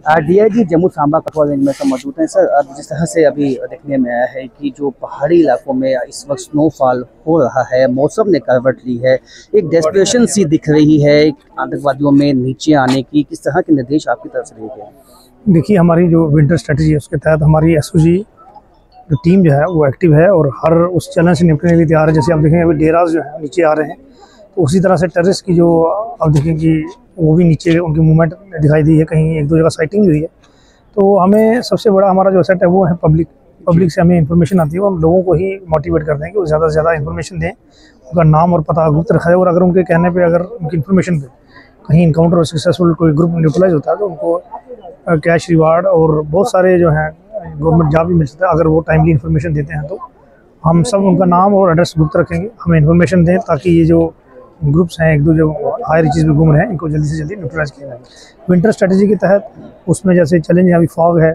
DIG Jammu Samba Kathua range में सब मौजूद हैं। सर, अब जिस तरह से अभी देखने में आया है कि जो पहाड़ी इलाकों में इस वक्त स्नोफॉल हो रहा है, मौसम ने करवट ली है, एक डेस्परेशन सी दिख रही है आतंकवादियों में नीचे आने की, किस तरह के निर्देश आपकी तरफ से दिए गए? देखिए, हमारी जो विंटर स्ट्रेटजी है उसके तहत हमारी एसओजी जो टीम जो है वो एक्टिव है और हर उस चैलेंज से निपटने के लिए तैयार है। जैसे आप देखेंगे अभी डेराज जो है नीचे आ रहे हैं, तो उसी तरह से टेररिस्ट की जो आप देखें कि वो भी नीचे उनकी मूवमेंट दिखाई दी है, कहीं एक दो जगह साइटिंग हुई है। तो हमें सबसे बड़ा हमारा जो सेट है वो है पब्लिक से हमें इन्फॉर्मेशन आती है, वो हम लोगों को ही मोटिवेट करते हैं कि वो ज़्यादा से ज़्यादा इन्फॉर्मेशन दें, उनका नाम और पता गुप्त रखा है। और अगर उनके कहने पे अगर उनकी इन्फॉर्मेशन पे कहीं इनकाउंटर और सक्सेसफुल कोई ग्रुप न्यूट्रलाइज होता है तो उनको कैश रिवार्ड और बहुत सारे जो हैं गवर्नमेंट जॉब भी मिल सकता है अगर वो टाइमली इन्फॉर्मेशन देते हैं। तो हम सब उनका नाम और एड्रेस गुप्त रखेंगे, हमें इन्फॉर्मेशन दें ताकि ये जो ग्रुप्स हैं एक दो जो हाई रिचेज में घूम रहे हैं इनको जल्दी से जल्दी न्यूट्रलाइज किया जाए। विंटर स्ट्रेटजी के तहत उसमें जैसे चैलेंज है, अभी फॉग है,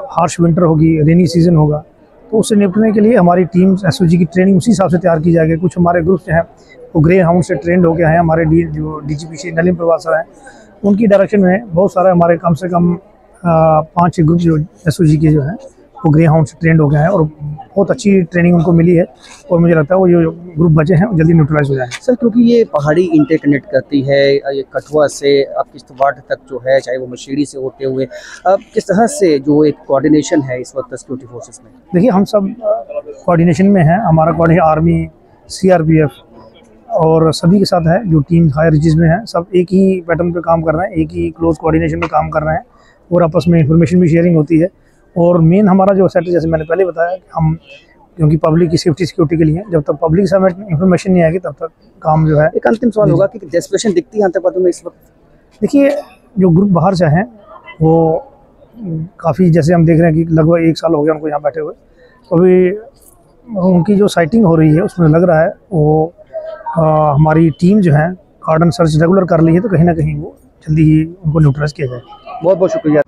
हार्श विंटर होगी, रेनी सीजन होगा, तो उससे निपटने के लिए हमारी टीम्स एसओजी की ट्रेनिंग उसी हिसाब से तैयार की जाएगी। कुछ हमारे ग्रुप्स जो हैं वो ग्रे हाउंड से ट्रेंड होकर हैं, हमारे जो डीजीपी श्री नलिन प्रभात सर हैं उनकी डायरेक्शन में बहुत सारे हमारे कम से कम 5-6 ग्रुप जो एसओजी के जो हैं वो ग्रे हाउंड से ट्रेंड हो गए हैं और बहुत अच्छी ट्रेनिंग उनको मिली है और मुझे लगता है वो जो ग्रुप बचे हैं वो जल्दी न्यूट्रलाइज हो जाए। सर, क्योंकि ये पहाड़ी इंटरकनेक्ट करती है, ये कठुआ से अब किश्तवाड़ तक जो है, चाहे वो मशेरी से होते हुए, अब किस तरह से जो एक कोऑर्डिनेशन है इस वक्त सिक्योरिटी फोर्सेस में? देखिए, हम सब कोऑर्डिनेशन में हैं, हमारा कोऑर्डिनेशन आर्मी, सीआरपीएफ और सभी के साथ है। जो टीम हायर रिचेज में है सब एक ही पैटर्न पे काम कर रहे हैं, एक ही क्लोज कोऑर्डिनेशन में काम कर रहे हैं और आपस में इंफॉर्मेशन भी शेयरिंग होती है। और मेन हमारा जो सेट, जैसे मैंने पहले बताया, हम क्योंकि पब्लिक की सेफ्टी सिक्योरिटी के लिए जब तक पब्लिक से हमें इन्फॉर्मेशन नहीं आएगी तब तक काम जो है। एक अंतिम सवाल होगा कि डेस्परेशन दिखती है आतंकवादियों में इस वक्त? देखिए, जो ग्रुप बाहर से हैं वो काफ़ी, जैसे हम देख रहे हैं कि लगभग 1 साल हो गया उनको यहाँ बैठे हुए, तो अभी उनकी जो साइटिंग हो रही है उसमें लग रहा है वो हमारी टीम जो है कार्डन सर्च रेगुलर कर ली है, तो कहीं ना कहीं वो जल्दी ही उनको न्यूट्रलाइज किया जाए। बहुत बहुत शुक्रिया।